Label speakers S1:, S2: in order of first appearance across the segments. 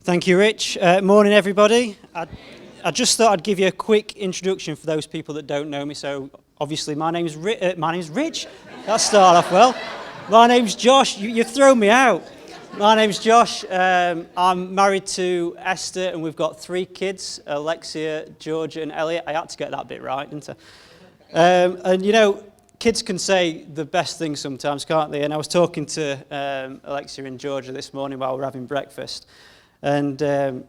S1: Thank you, Rich. Morning, everybody. I just thought I'd give you a quick introduction for those people that don't know me. So, obviously, my name's Rich. That started off well. My name's Josh. You've thrown me out. My name's Josh. I'm married to Esther, and we've got 3 kids: Alexia, Georgia, and Elliot. I had to get that bit right, didn't I? And you know, kids can say the best things sometimes, can't they? And I was talking to Alexia and Georgia this morning while we were having breakfast. And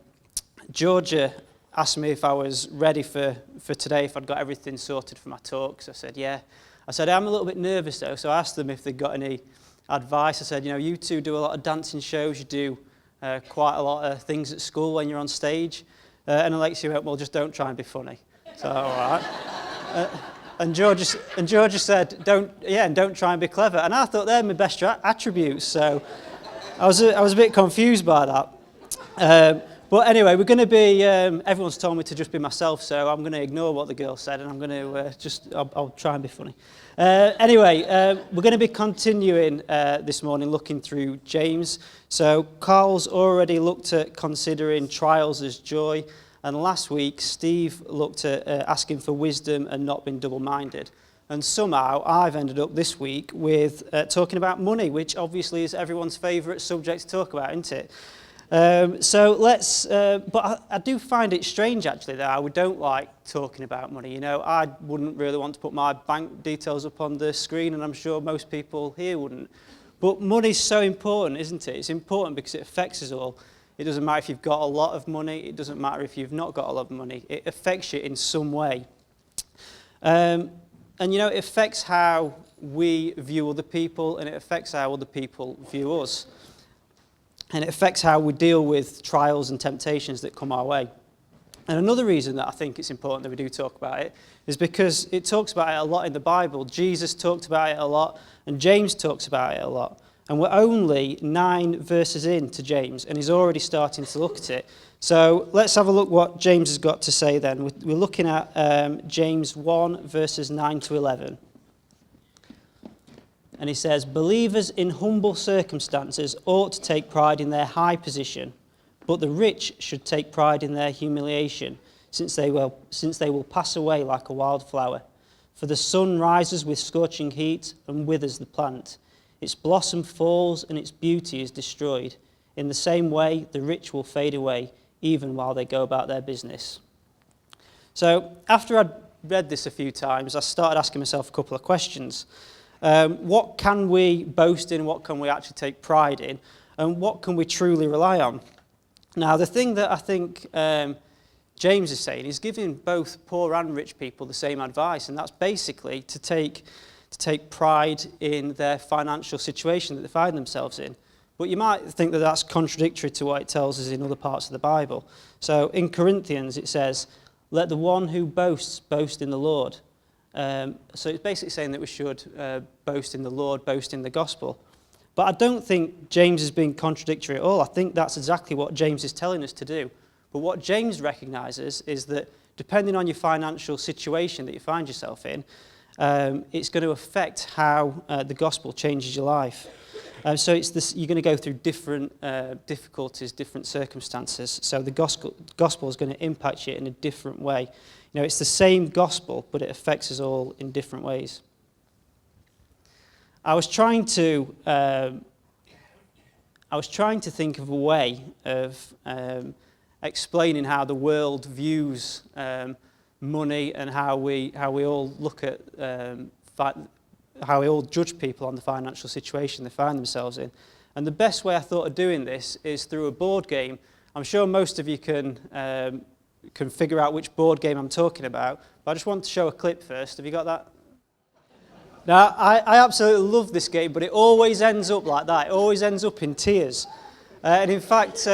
S1: Georgia asked me if I was ready for today, if I'd got everything sorted for my talk. So I said, yeah. I said, I'm a little bit nervous though, so I asked them if they'd got any advice. I said, you know, you two do a lot of dancing shows, you do quite a lot of things at school when you're on stage. And Alexia went, well, just don't try and be funny. So, all right. And Georgia said, don't try and be clever. And I thought they're my best attributes, so I was a bit confused by that. But anyway, we're going to be, everyone's told me to just be myself, so I'm going to ignore what the girl said, and I'm going to I'll try and be funny. Anyway, we're going to be continuing this morning looking through James. So Carl's already looked at considering trials as joy, and last week Steve looked at asking for wisdom and not being double-minded. And somehow I've ended up this week with talking about money, which obviously is everyone's favourite subject to talk about, isn't it? So let's, but I do find it strange actually that I don't like talking about money. You know, I wouldn't really want to put my bank details up on the screen, and I'm sure most people here wouldn't. But money's so important, isn't it? It's important because it affects us all. It doesn't matter if you've got a lot of money, it doesn't matter if you've not got a lot of money. It affects you in some way. And you know, it affects how we view other people, and it affects how other people view us. And it affects how we deal with trials and temptations that come our way. And another reason that I think it's important that we do talk about it is because it talks about it a lot in the Bible. Jesus talked about it a lot, and James talks about it a lot. And we're only 9 verses into James, and he's already starting to look at it. So let's have a look what James has got to say then. We're looking at James 1, verses 9 to 11. And he says, believers in humble circumstances ought to take pride in their high position, but the rich should take pride in their humiliation, since they will pass away like a wild flower. For the sun rises with scorching heat and withers the plant. Its blossom falls and its beauty is destroyed. In the same way, the rich will fade away, even while they go about their business. So after I'd read this a few times, I started asking myself a couple of questions. What can we boast in? What can we actually take pride in? And what can we truly rely on? Now, the thing that I think James is saying is giving both poor and rich people the same advice, and that's basically to take pride in their financial situation that they find themselves in. But you might think that that's contradictory to what it tells us in other parts of the Bible. So in Corinthians it says, let the one who boasts boast in the Lord. So it's basically saying that we should boast in the Lord, boast in the gospel. But I don't think James is being contradictory at all. I think that's exactly what James is telling us to do. But what James recognises is that depending on your financial situation that you find yourself in, it's going to affect how the gospel changes your life. So you're going to go through different difficulties, different circumstances. So the gospel is going to impact you in a different way. You know, it's the same gospel, but it affects us all in different ways. I was trying to think of a way of explaining how the world views money and how we all look at how we all judge people on the financial situation they find themselves in. And the best way I thought of doing this is through a board game. I'm sure most of you can figure out which board game I'm talking about, but I just want to show a clip first. Have you got that? Now, I absolutely love this game, but it always ends up like that. It always ends up in tears. And in fact,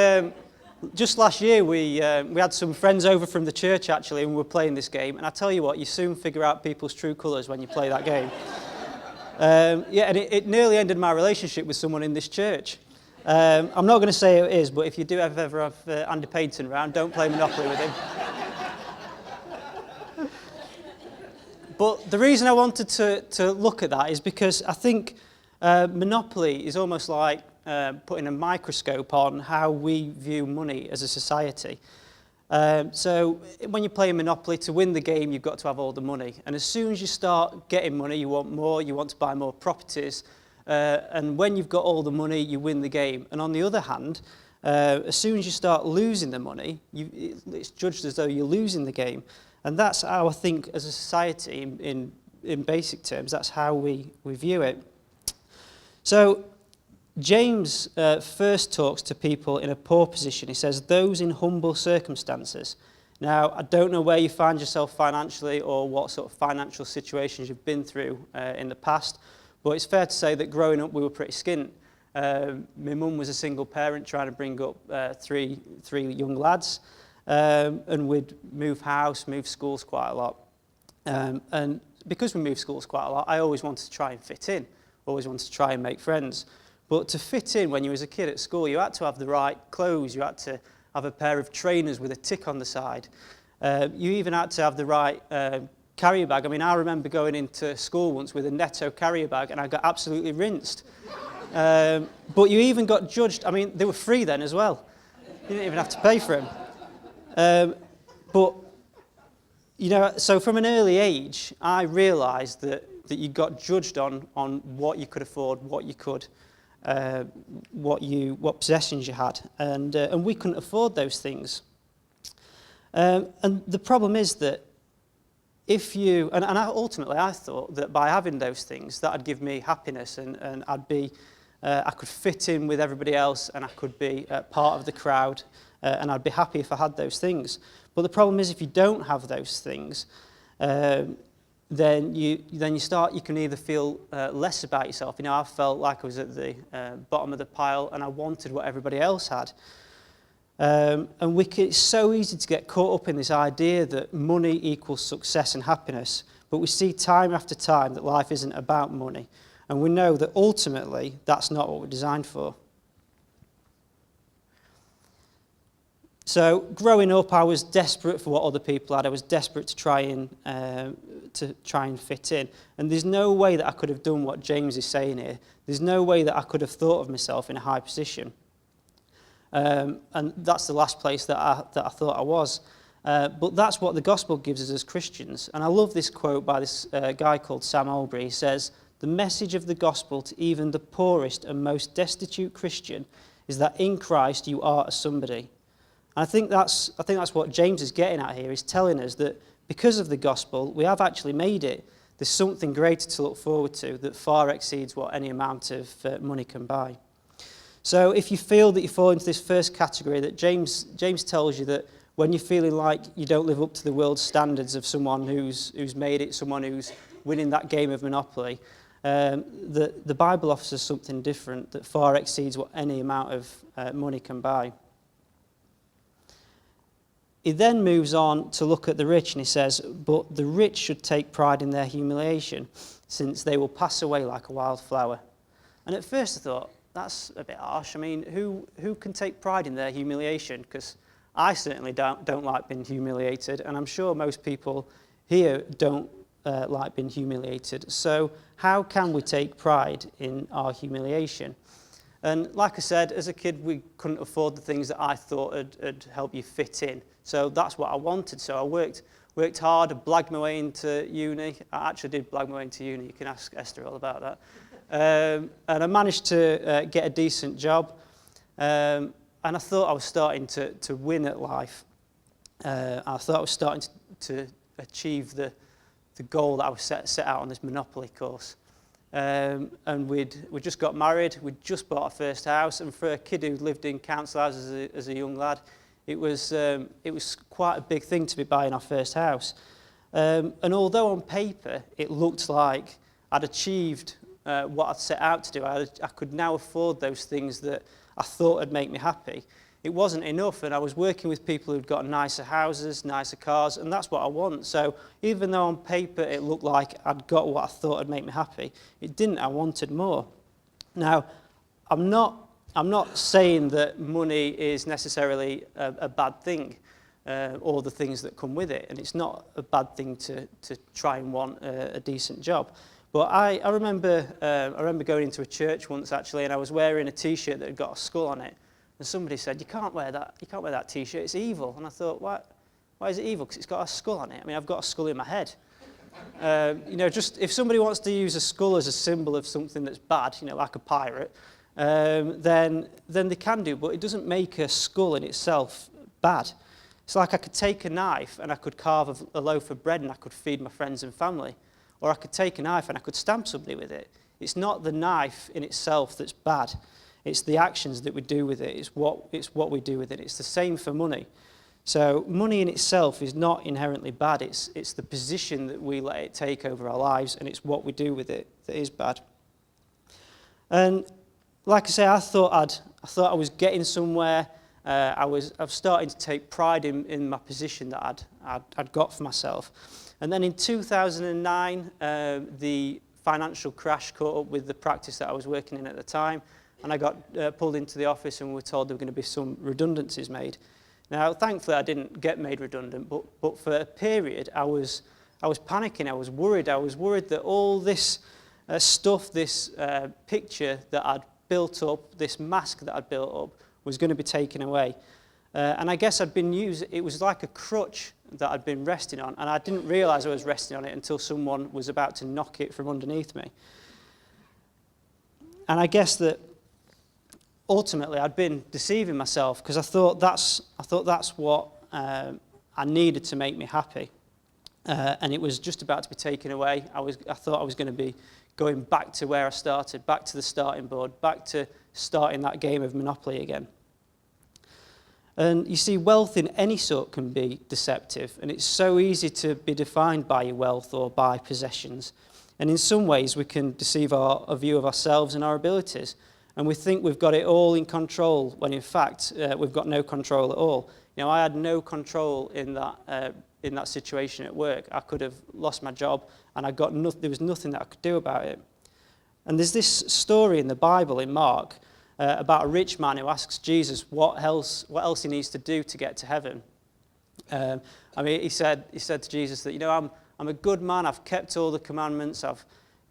S1: just last year we had some friends over from the church actually, and we were playing this game. And I tell you what, you soon figure out people's true colours when you play that game. And it nearly ended my relationship with someone in this church. I'm not going to say who it is, but if you do ever have Andy Payton around, don't play Monopoly with him. But the reason I wanted to look at that is because I think Monopoly is almost like putting a microscope on how we view money as a society. So when you play a Monopoly, to win the game, you've got to have all the money. And as soon as you start getting money, you want more, you want to buy more properties. And when you've got all the money, you win the game. And on the other hand, as soon as you start losing the money, it's judged as though you're losing the game. And that's how I think as a society, in basic terms, that's how we view it. So James first talks to people in a poor position. He says, those in humble circumstances. Now, I don't know where you find yourself financially or what sort of financial situations you've been through in the past, but it's fair to say that growing up we were pretty skint. My mum was a single parent trying to bring up three young lads, and we'd move house, move schools quite a lot. And because we moved schools quite a lot, I always wanted to try and fit in, always wanted to try and make friends. But to fit in when you was a kid at school, you had to have the right clothes, you had to have a pair of trainers with a tick on the side. You even had to have the right carrier bag. I mean, I remember going into school once with a Netto carrier bag and I got absolutely rinsed. But you even got judged. I mean, they were free then as well. You didn't even have to pay for them. But, you know, so from an early age, I realised that you got judged on what you could afford, what you could, what possessions you had, and we couldn't afford those things. And the problem is that if you, and ultimately I thought that by having those things, that'd give me happiness, and I could fit in with everybody else, and I could be part of the crowd, and I'd be happy if I had those things. But the problem is, if you don't have those things, then you can either feel less about yourself. You know, I felt like I was at the bottom of the pile and I wanted what everybody else had. And it's so easy to get caught up in this idea that money equals success and happiness, but we see time after time that life isn't about money, and we know that ultimately that's not what we're designed for. So growing up, I was desperate for what other people had. I was desperate to try and fit in. And there's no way that I could have done what James is saying here. There's no way that I could have thought of myself in a high position. And that's the last place that I thought I was. But that's what the gospel gives us as Christians. And I love this quote by this guy called Sam Albury. He says, "The message of the gospel to even the poorest and most destitute Christian is that in Christ you are a somebody." And I think that's what James is getting at here. He's telling us that because of the gospel, we have actually made it. There's something greater to look forward to that far exceeds what any amount of money can buy. So if you feel that you fall into this first category, that James tells you that when you're feeling like you don't live up to the world's standards of someone who's made it, someone who's winning that game of Monopoly, the Bible offers us something different that far exceeds what any amount of money can buy. He then moves on to look at the rich, and he says, "But the rich should take pride in their humiliation, since they will pass away like a wild flower." And at first I thought, that's a bit harsh. I mean, who can take pride in their humiliation? Because I certainly don't like being humiliated, and I'm sure most people here don't like being humiliated. So how can we take pride in our humiliation? And like I said, as a kid, we couldn't afford the things that I thought would help you fit in. So that's what I wanted. So I worked hard, I blagged my way into uni. I actually did blag my way into uni. You can ask Esther all about that. And I managed to get a decent job. And I thought I was starting to win at life. I thought I was starting to achieve the goal that I was set out on this Monopoly course. And we just got married, we'd just bought our first house, and for a kid who lived in council houses as a young lad, it was quite a big thing to be buying our first house. And although on paper it looked like I'd achieved what I'd set out to do, I could now afford those things that I thought would make me happy, it wasn't enough, and I was working with people who'd got nicer houses, nicer cars, and that's what I want. So even though on paper it looked like I'd got what I thought would make me happy, it didn't. I wanted more. Now, I'm not saying that money is necessarily a bad thing, or the things that come with it, and it's not a bad thing to try and want a decent job. But I remember going into a church once actually, and I was wearing a T-shirt that had got a skull on it, and somebody said, "You can't wear that T-shirt. It's evil." And I thought, why is it evil? Because it's got a skull on it. I mean, I've got a skull in my head. Just if somebody wants to use a skull as a symbol of something that's bad, like a pirate, then they can do, but it doesn't make a skull in itself bad. It's like I could take a knife and I could carve a loaf of bread and I could feed my friends and family. Or I could take a knife and I could stab somebody with it. It's not the knife in itself that's bad. It's the actions that we do with it. It's what we do with it. It's the same for money. So money in itself is not inherently bad. It's the position that we let it take over our lives, and it's what we do with it that is bad. And like I say, I thought I was getting somewhere. I was starting to take pride in my position that I'd got for myself. And then in 2009, the financial crash caught up with the practice that I was working in at the time, and I got pulled into the office and we were told there were going to be some redundancies made. Now, thankfully, I didn't get made redundant, but for a period, I was panicking. I was worried. I was worried that all this stuff, this picture that I'd built up, this mask that I'd built up, was going to be taken away. And I guess it was like a crutch that I'd been resting on, and I didn't realise I was resting on it until someone was about to knock it from underneath me. And I guess that ultimately I'd been deceiving myself because I thought that's what I needed to make me happy. And it was just about to be taken away. I thought I was going to be going back to where I started, back to the starting board, back to starting that game of Monopoly again. And you see, wealth in any sort can be deceptive, and it's so easy to be defined by your wealth or by possessions. And in some ways, we can deceive our view of ourselves and our abilities, and we think we've got it all in control, when in fact, we've got no control at all. I had no control in that situation at work. I could have lost my job, and there was nothing that I could do about it. And there's this story in the Bible, in Mark, about a rich man who asks Jesus what else he needs to do to get to heaven. He said to Jesus that, I'm a good man. I've kept all the commandments. I've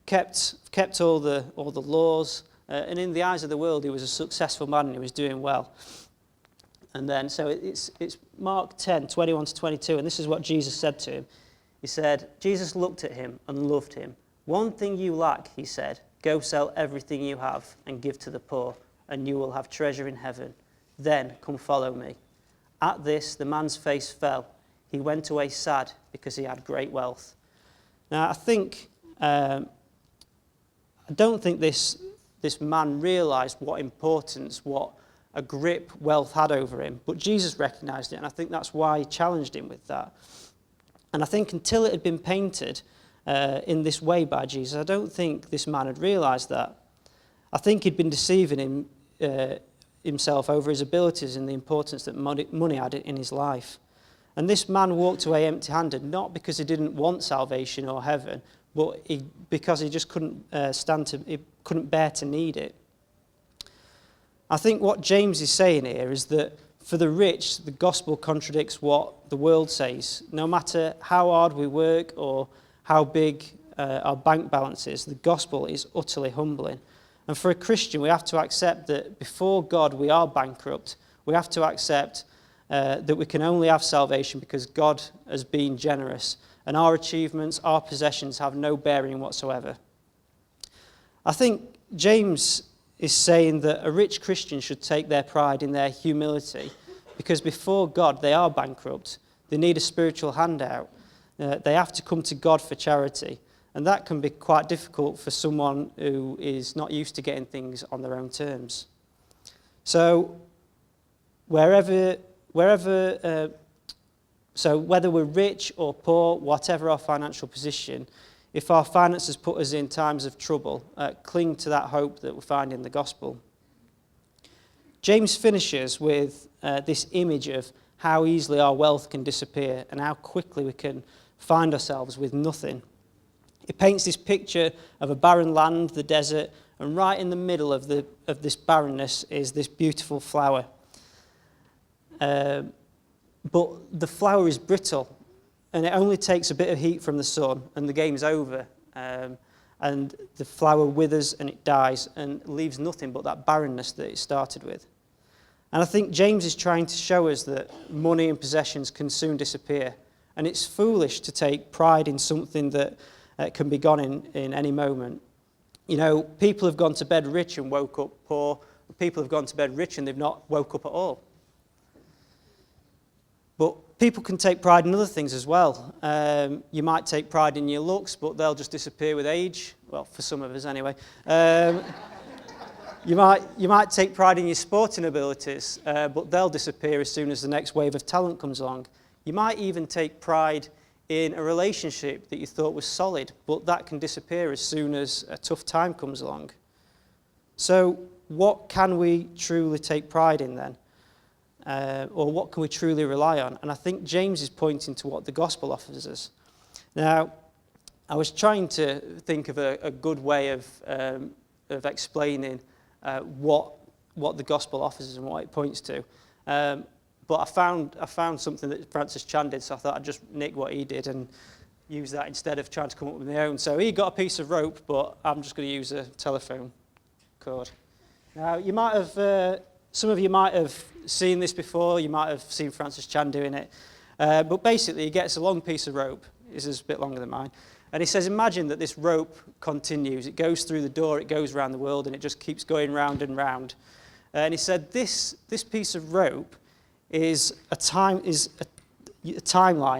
S1: kept all the laws. And in the eyes of the world, he was a successful man and he was doing well. And then, so it's Mark 10:21-22, and this is what Jesus said to him. He said, Jesus looked at him and loved him. "One thing you lack," he said, "go sell everything you have and give to the poor, and you will have treasure in heaven. Then come follow me." At this, the man's face fell. He went away sad because he had great wealth. Now, I don't think this man realised what importance, what a grip wealth had over him, but Jesus recognised it, and I think that's why he challenged him with that. And I think until it had been painted in this way by Jesus, I don't think this man had realised that. I think he'd been deceiving himself over his abilities and the importance that money had in his life. And this man walked away empty-handed, not because he didn't want salvation or heaven, but because he just couldn't bear to need it. I think what James is saying here is that for the rich, the gospel contradicts what the world says. No matter how hard we work or how big our bank balance is, the gospel is utterly humbling. And for a Christian, we have to accept that before God we are bankrupt. We have to accept that we can only have salvation because God has been generous, and our achievements, our possessions have no bearing whatsoever. I think James is saying that a rich Christian should take their pride in their humility because before God they are bankrupt. They need a spiritual handout. They have to come to God for charity. And that can be quite difficult for someone who is not used to getting things on their own terms. So whether we're rich or poor, whatever our financial position, if our finances put us in times of trouble, cling to that hope that we find in the gospel. James finishes with this image of how easily our wealth can disappear and how quickly we can find ourselves with nothing. He paints this picture of a barren land, the desert, and right in the middle of this barrenness is this beautiful flower. But the flower is brittle, and it only takes a bit of heat from the sun, and the game's over. and the flower withers and it dies and leaves nothing but that barrenness that it started with. And I think James is trying to show us that money and possessions can soon disappear, and it's foolish to take pride in something that can be gone in any moment. You know, people have gone to bed rich and woke up poor. People have gone to bed rich and they've not woke up at all. But people can take pride in other things as well. You might take pride in your looks, but they'll just disappear with age. Well, for some of us anyway. You might take pride in your sporting abilities, but they'll disappear as soon as the next wave of talent comes along. You might even take pride in a relationship that you thought was solid, but that can disappear as soon as a tough time comes along. So what can we truly take pride in then? Or what can we truly rely on? And I think James is pointing to what the gospel offers us. Now, I was trying to think of a good way of explaining what the gospel offers us and what it points to. But I found something that Francis Chan did, so I thought I'd just nick what he did and use that instead of trying to come up with my own. So he got a piece of rope, but I'm just going to use a telephone cord. Now, you might have, some of you might have seen this before. You might have seen Francis Chan doing it. But basically, he gets a long piece of rope. This is a bit longer than mine. And he says, imagine that this rope continues. It goes through the door, it goes around the world, and it just keeps going round and round. And he said, this piece of rope is a timeline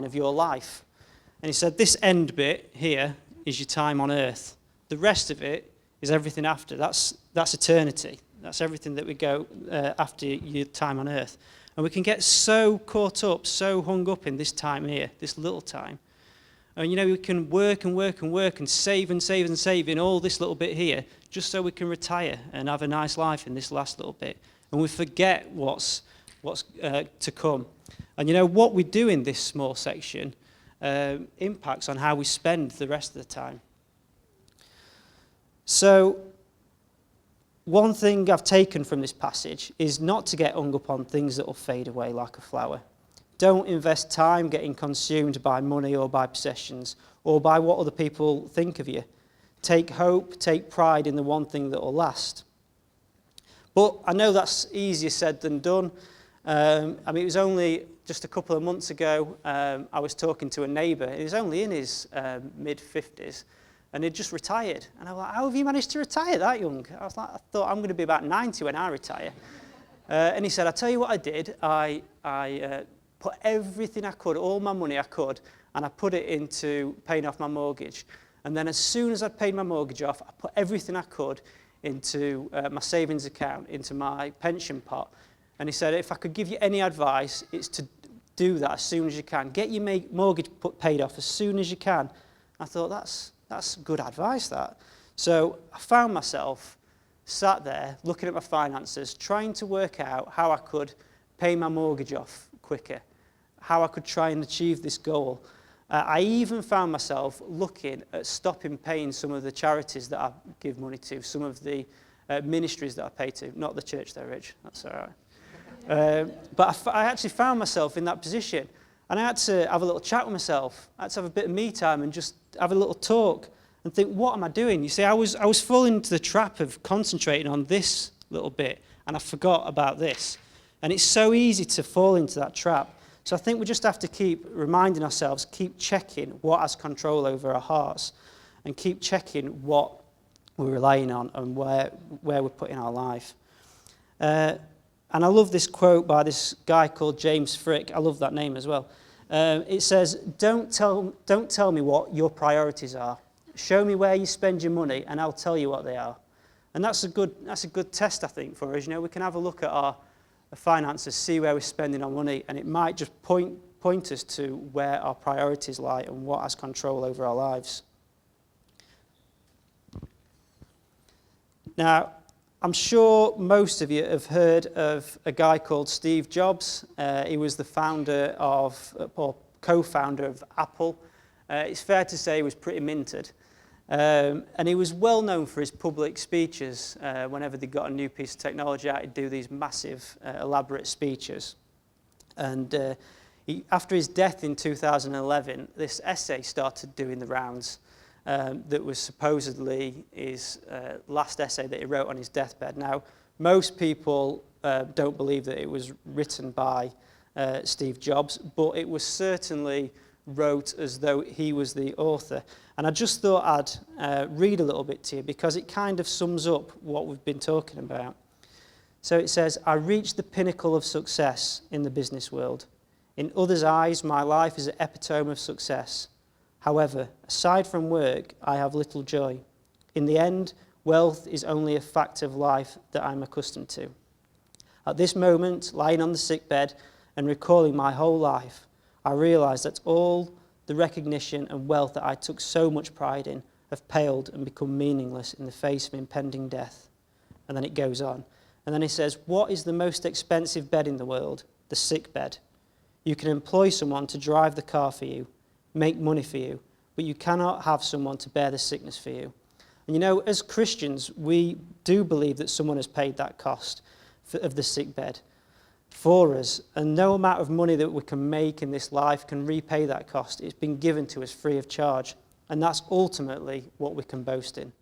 S1: of your life. And he said, this end bit here is your time on earth. The rest of it is everything after. That's eternity. That's everything that we go after your time on earth. And we can get so caught up, so hung up in this time here, this little time. And, you know, we can work and work and work and save and save and save in all this little bit here just so we can retire and have a nice life in this last little bit. And we forget what's to come. And, you know, what we do in this small section impacts on how we spend the rest of the time. So one thing I've taken from this passage is not to get hung up on things that will fade away like a flower. Don't invest time getting consumed by money or by possessions or by what other people think of you. Take hope, take pride in the one thing that will last. But I know that's easier said than done. I mean, it was only just a couple of months ago, I was talking to a neighbour. He was only in his mid-50s, and he'd just retired. And I was like, how have you managed to retire that young? I thought I'm going to be about 90 when I retire. And he said, I tell you what I did. I put everything I could, all my money I could, and I put it into paying off my mortgage. And then as soon as I'd paid my mortgage off, I put everything I could into my savings account, into my pension pot. And he said, if I could give you any advice, it's to do that as soon as you can. Get your mortgage paid off as soon as you can. I thought, that's good advice, that. So I found myself sat there looking at my finances, trying to work out how I could pay my mortgage off quicker, how I could try and achieve this goal. I even found myself looking at stopping paying some of the charities that I give money to, some of the ministries that I pay to. Not the church though, Rich, that's all right. But I actually found myself in that position, and I had to have a little chat with myself. I had to have a bit of me time and just have a little talk and think, what am I doing? You see, I was falling into the trap of concentrating on this little bit, and I forgot about this. And it's so easy to fall into that trap. So I think we just have to keep reminding ourselves, keep checking what has control over our hearts, and keep checking what we're relying on and where we're putting our life. And I love this quote by this guy called James Frick. I love that name as well. It says, don't tell me what your priorities are. Show me where you spend your money and I'll tell you what they are. And that's a good test, I think, for us. You know, we can have a look at our finances, see where we're spending our money, and it might just point us to where our priorities lie and what has control over our lives. Now, I'm sure most of you have heard of a guy called Steve Jobs. He was the founder or co-founder of Apple. It's fair to say he was pretty minted. And he was well known for his public speeches. Whenever they got a new piece of technology out, he'd do these massive, elaborate speeches. And after his death in 2011, this essay started doing the rounds. that was supposedly his last essay that he wrote on his deathbed. Now, most people don't believe that it was written by Steve Jobs, but it was certainly wrote as though he was the author. And I just thought I'd read a little bit to you because it kind of sums up what we've been talking about. So it says, I reached the pinnacle of success in the business world. In others' eyes, my life is an epitome of success. However, aside from work, I have little joy. In the end, wealth is only a fact of life that I'm accustomed to. At this moment, lying on the sickbed and recalling my whole life, I realise that all the recognition and wealth that I took so much pride in have paled and become meaningless in the face of impending death. And then it goes on. And then he says, what is the most expensive bed in the world? The sick bed. You can employ someone to drive the car for you, make money for you, but you cannot have someone to bear the sickness for you. And you know, as Christians, we do believe that someone has paid that cost of the sick bed for us, and no amount of money that we can make in this life can repay that cost. It's been given to us free of charge, and that's ultimately what we can boast in.